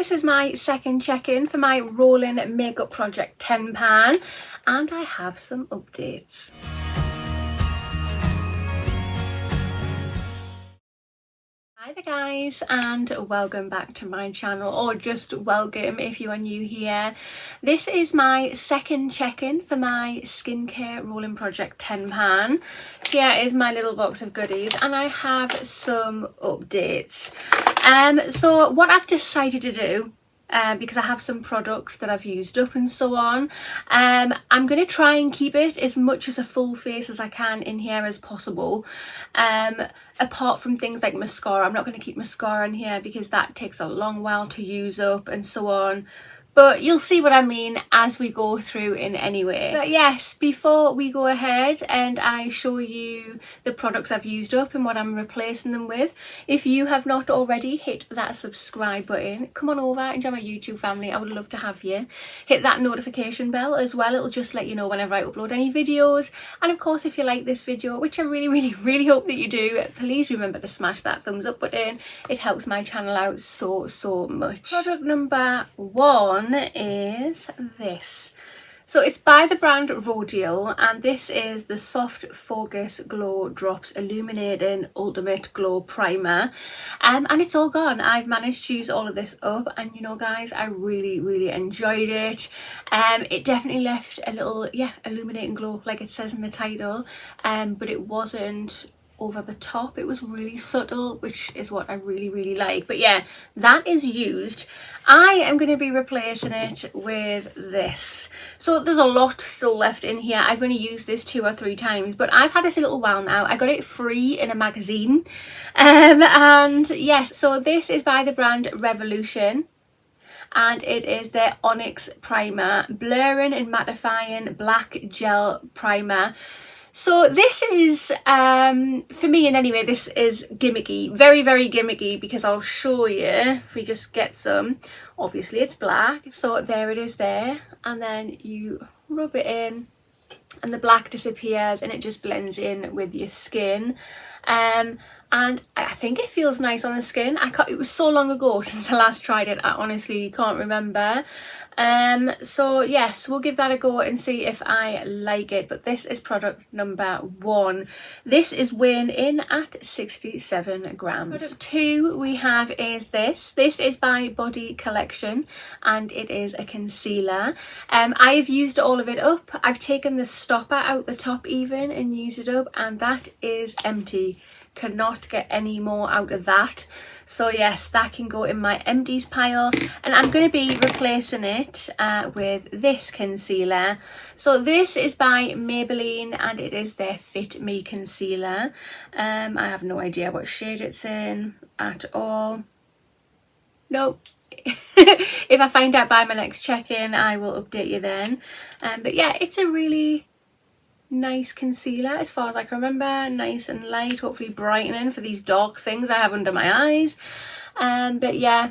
this is my second check-in for my rolling makeup project 10 pan, and I have some updates. Hi there guys, and welcome back to my channel, or just welcome if you are new here. This is my second check-in for my skincare rolling project 10 pan. Here is my little box of goodies and I have some updates. So what I've decided to do, because I have some products that I've used up and so on, I'm going to try and keep it as much as a full face as I can in here as possible. Apart from things like mascara, I'm not going to keep mascara in here because that takes a long while to use up and so on. But you'll see what I mean as we go through in anyway. But yes, before we go ahead and I show you the products I've used up and what I'm replacing them with, if you have not already, hit that subscribe button. Come on over and join my YouTube family. I would love to have you. Hit that notification bell as well. It'll just let you know whenever I upload any videos. And of course, if you like this video, which I really hope that you do, please remember to smash that thumbs up button. It helps my channel out so much. Product number 1 is this. So it's by the brand Rodial, and this is the Soft Focus Glow Drops Illuminating Ultimate Glow Primer, and it's all gone. I've managed to use all of this up, and you know guys, I really enjoyed it. It definitely left a little illuminating glow like it says in the title, but it wasn't over the top. It was really subtle, which is what I really like. But yeah, that is used. I am going to be replacing it with this. So there's a lot still left in here. I've only used this 2 or 3 times, but I've had this a little while now. I got it free in a magazine, and yes, so this is by the brand Revolution, and it is their Onyx Primer, blurring and mattifying black gel primer. So this is, for me in any way, this is gimmicky, very gimmicky, because I'll show you if we just get some. Obviously it's black, so there it is there, and then you rub it in and the black disappears and it just blends in with your skin. And I think it feels nice on the skin. It was so long ago since I last tried it, I honestly can't remember. So yes, we'll give that a go and see if I like it. But this is product number 1. This is weighing in at 67 grams. Product 2 we have is this. This is by Body Collection, and it is a concealer. I have used all of it up. I've taken the stopper out the top even and used it up, and that is empty. Cannot get any more out of that. So yes, that can go in my empties pile, and I'm going to be replacing it with this concealer. So this is by Maybelline, and it is their Fit Me concealer. I have no idea what shade it's in at all. Nope. If I find out by my next check-in, I will update you then. But yeah, it's a really nice concealer as far as I can remember. Nice and light, hopefully brightening for these dark things I have under my eyes. But yeah,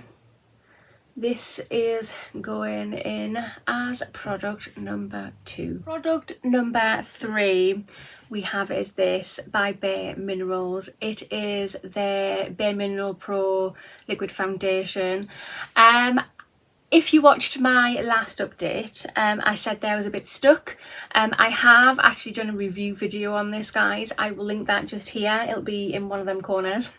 this is going in as product number 2. Product number 3 we have is this by Bare Minerals. It is their Bare Mineral Pro Liquid Foundation. If you watched my last update, I said there was a bit stuck. I have actually done a review video on this, guys. I will link that just here. It'll be in one of them corners.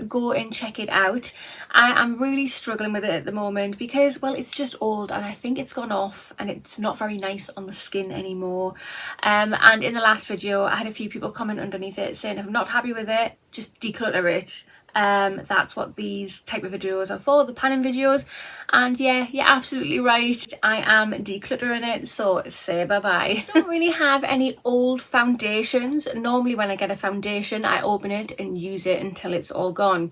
Go and check it out. I'm really struggling with it at the moment because, well, it's just old and I think it's gone off and it's not very nice on the skin anymore. And in the last video, I had a few people comment underneath it saying if I'm not happy with it, just declutter it. That's what these type of videos are for, the panning videos. And yeah, you're absolutely right, I am decluttering it, so say bye-bye. I don't really have any old foundations. Normally when I get a foundation, I open it and use it until it's all gone,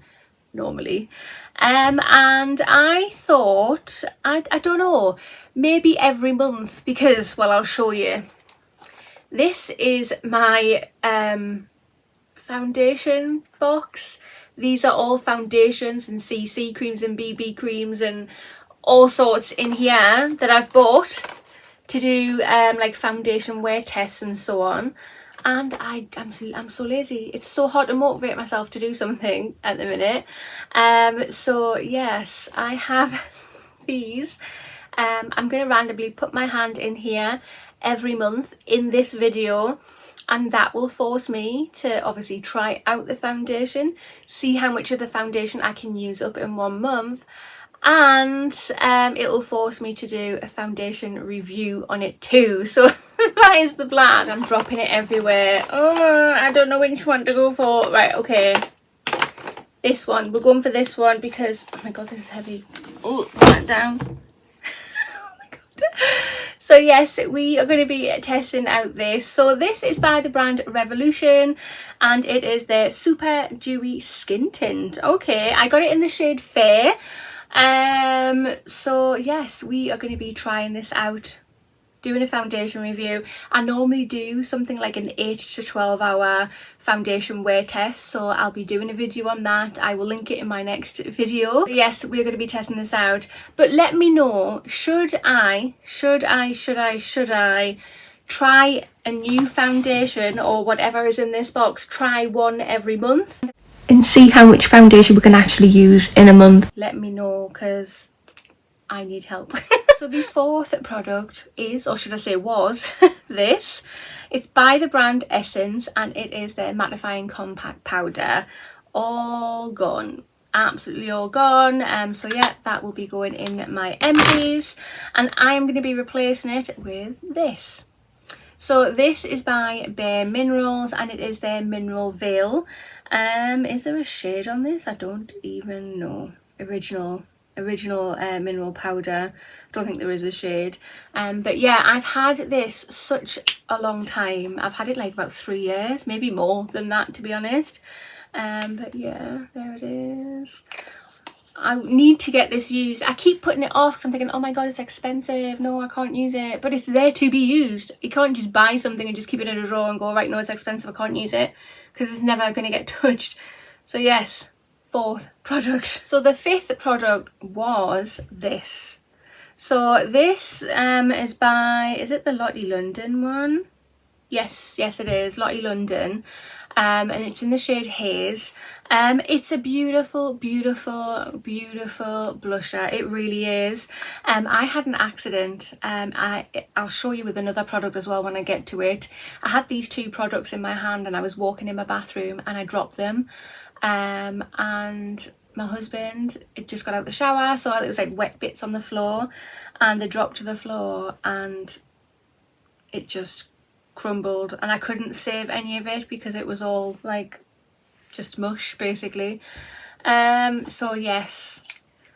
normally. And I thought, I don't know, maybe every month, because, well, I'll show you. This is my foundation box. These are all foundations and CC creams and BB creams and all sorts in here that I've bought to do like foundation wear tests and so on. and I'm so lazy. It's so hard to motivate myself to do something at the minute. So yes, I have these. I'm going to randomly put my hand in here every month in this video, and that will force me to obviously try out the foundation, see how much of the foundation I can use up in 1 month, and it will force me to do a foundation review on it too. So that is the plan. I'm dropping it everywhere. Oh, I don't know which one to go for. Right, okay, this one. We're going for this one because, oh my god, this is heavy. Oh, put that down. So yes, we are going to be testing out this. So this is by the brand Revolution, and it is their Super Dewy Skin Tint. Okay, I got it in the shade Fair. So yes, we are going to be trying this out, doing a foundation review. I normally do something like an 8 to 12 hour foundation wear test, so I'll be doing a video on that. I will link it in my next video. But yes, we're going to be testing this out, but let me know, should I try a new foundation, or whatever is in this box, try one every month and see how much foundation we can actually use in a month? Let me know, because I need help. So the fourth product is, or should I say was, this. It's by the brand Essence, and it is their mattifying compact powder. All gone, absolutely all gone. So yeah, that will be going in my empties, and I am going to be replacing it with this. So this is by Bare Minerals, and it is their Mineral Veil. Is there a shade on this? I don't even know. Original mineral powder. I don't think there is a shade. But yeah, I've had this such a long time. I've had it like about 3 years, maybe more than that, to be honest. But yeah, there it is. I need to get this used. I keep putting it off because I'm thinking, oh my god, it's expensive, no, I can't use it. But it's there to be used. You can't just buy something and just keep it in a drawer and go, right, no, it's expensive, I can't use it, because it's never going to get touched. So yes, fourth product. So the fifth product was this. So this is by, is it the Lottie London one? Yes it is, Lottie London. And it's in the shade Haze. It's a beautiful blusher. It really is. I had an accident. I'll show you with another product as well when I get to it. I had these two products in my hand, and I was walking in my bathroom and I dropped them. And my husband, it just got out of the shower, so it was like wet bits on the floor, and they dropped to the floor and it just crumbled, and I couldn't save any of it because it was all like just mush basically. So yes,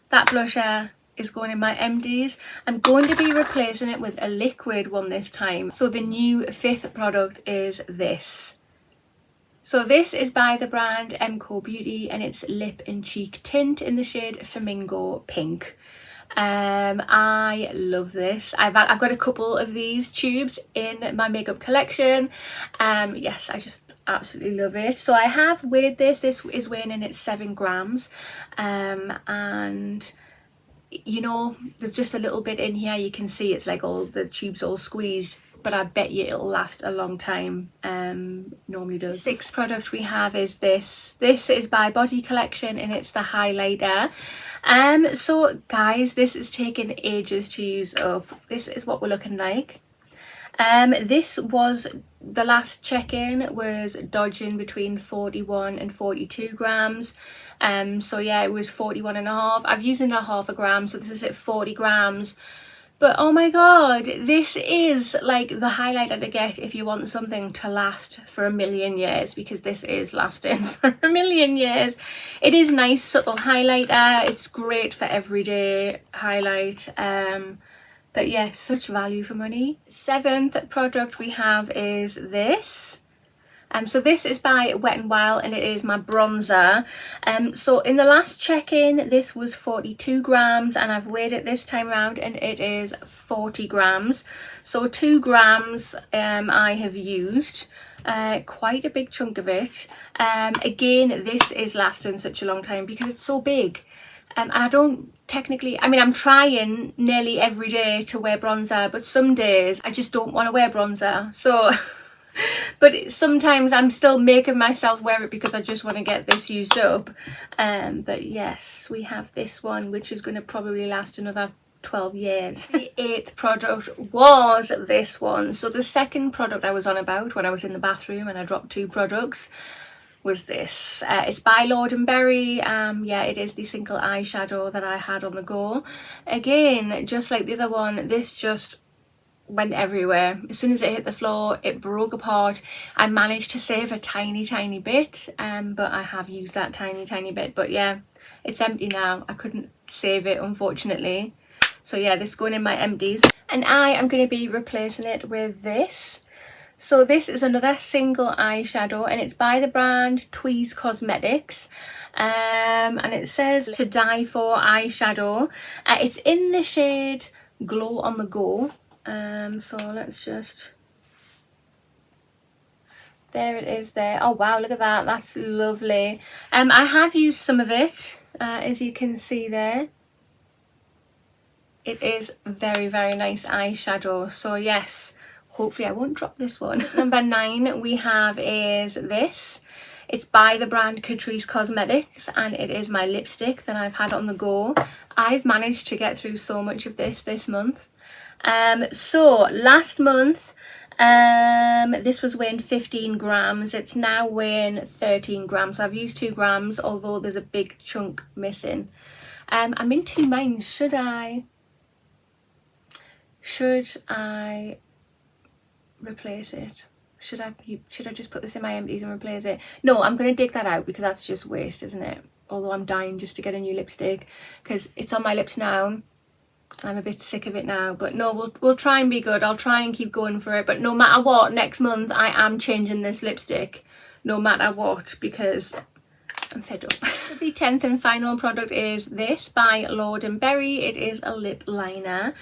that blusher is going in my empties. I'm going to be replacing it with a liquid one this time. So the new fifth product is this. So this is by the brand MCO Beauty, and it's Lip and Cheek Tint in the shade Flamingo Pink. I love this. I've got a couple of these tubes in my makeup collection. Yes, I just absolutely love it. So I have weighed this. This is weighing in at 7 grams. And you know, there's just a little bit in here. You can see it's like all the tubes all squeezed, but I bet you it'll last a long time. Normally does. Sixth product we have is this. This is by Body Collection, and it's the highlighter. So guys, this is taking ages to use up. This is what we're looking like. This was, the last check-in was dodging between 41 and 42 grams. So yeah, it was 41 and a half. I've used in a half a gram, so this is at 40 grams. But oh my god, this is like the highlighter to get if you want something to last for a million years, because this is lasting for a million years. It is nice, subtle highlighter. It's great for everyday highlight. But yeah, such value for money. Seventh product we have is this. So this is by Wet n Wild, and it is my bronzer. So in the last check-in, this was 42 grams, and I've weighed it this time around, and it is 40 grams. So 2 grams I have used. Quite a big chunk of it. Again, this is lasting such a long time because it's so big. And I don't technically, I mean, I'm trying nearly every day to wear bronzer, but some days I just don't want to wear bronzer. So But sometimes I'm still making myself wear it because I just want to get this used up. But yes, we have this one, which is going to probably last another 12 years. The 8th product was this one. So the second product I was on about when I was in the bathroom and I dropped 2 products was this. It's by Lord & Berry. Yeah, it is the single eyeshadow that I had on the go. Again, just like the other one, this just went everywhere. As soon as it hit the floor, it broke apart. I managed to save a tiny bit, but I have used that tiny bit. But yeah, it's empty now. I couldn't save it, unfortunately. So yeah, this is going in my empties, and I am going to be replacing it with this. So this is another single eyeshadow, and it's by the brand Tweez Cosmetics, and it says To Die For eyeshadow. It's in the shade Glow on the Go. So let's just, there it is there. Oh wow, look at that, that's lovely. I have used some of it, as you can see there. It is very nice eyeshadow. So yes, hopefully I won't drop this one. Number 9 we have is this. It's by the brand Catrice Cosmetics, and it is my lipstick that I've had on the go. I've managed to get through so much of this month. So last month this was weighing 15 grams. It's now weighing 13 grams. So I've used 2 grams, although there's a big chunk missing. I'm in 2 minds. Should I replace it? Should I just put this in my empties and replace it? No, I'm going to dig that out because that's just waste, isn't it? Although I'm dying just to get a new lipstick because it's on my lips now and I'm a bit sick of it now. But no, we'll try and be good. I'll try and keep going for it. But no matter what, next month I am changing this lipstick, no matter what, because I'm fed up. The 10th and final product is this by Lord & Berry. It is a lip liner.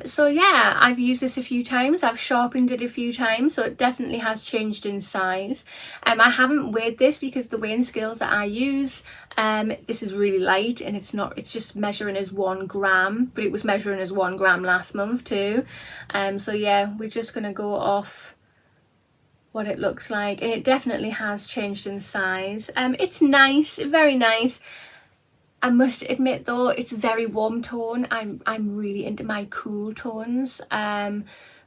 So yeah, I've used this a few times. I've sharpened it a few times, so it definitely has changed in size. I haven't weighed this because the weighing scales that I use, this is really light, and it's just measuring as 1 gram, but it was measuring as 1 gram last month too. So yeah, we're just gonna go off what it looks like, and it definitely has changed in size. It's nice, very nice. I must admit though, it's very warm tone. I'm really into my cool tones.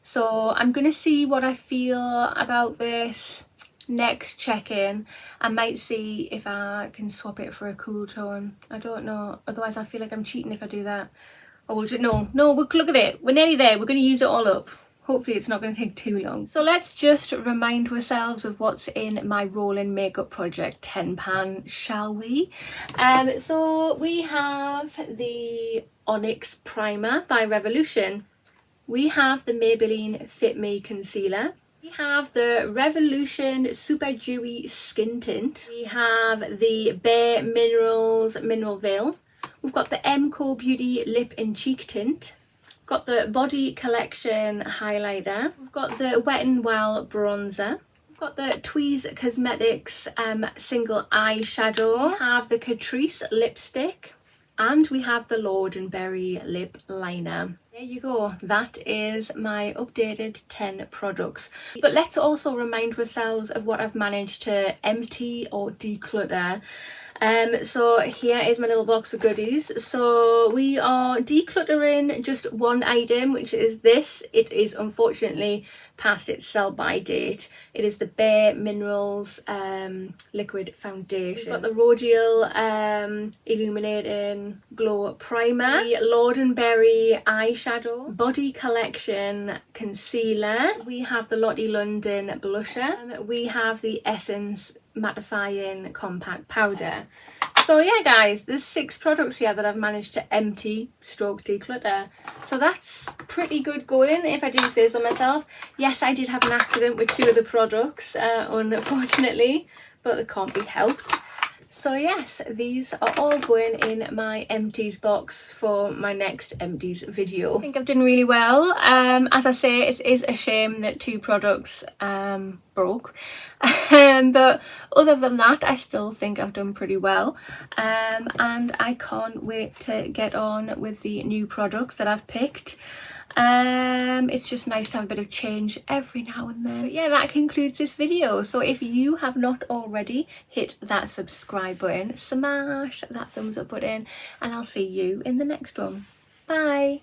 So I'm gonna see what I feel about this next check-in. I might see if I can swap it for a cool tone. I don't know, otherwise I feel like I'm cheating if I do that. Or we'll just, no, look at it, we're nearly there. We're gonna use it all up. Hopefully it's not going to take too long. So let's just remind ourselves of what's in my rolling makeup project 10 pan, shall we? So we have the Onyx Primer by Revolution. We have the Maybelline Fit Me Concealer. We have the Revolution Super Dewy Skin Tint. We have the Bare Minerals Mineral Veil. We've got the MCO Beauty Lip and Cheek Tint. Got the Body Collection highlighter. We've got the Wet n Well bronzer. We've got the Tweez Cosmetics single eyeshadow. We have the Catrice lipstick, and we have the Lord & Berry lip liner. There you go, that is my updated 10 products. But let's also remind ourselves of what I've managed to empty or declutter. So here is my little box of goodies. So we are decluttering just one item, which is this. It is unfortunately past its sell-by date. It is the Bare Minerals liquid foundation. We've got the Rodial Illuminating Glow Primer, the Lord & Berry eyeshadow, Body Collection concealer. We have the Lottie London blusher. We have the Essence mattifying compact powder. So yeah guys, there's 6 products here that I've managed to empty stroke declutter, so that's pretty good going if I do say so myself. Yes, I did have an accident with 2 of the products unfortunately, but it can't be helped. So yes, these are all going in my empties box for my next empties video. I think I've done really well. As I say, it is a shame that 2 products broke. But other than that, I still think I've done pretty well. And I can't wait to get on with the new products that I've picked. It's just nice to have a bit of change every now and then. But yeah, that concludes this video. So if you have not already, hit that subscribe button, smash that thumbs up button, and I'll see you in the next one. Bye.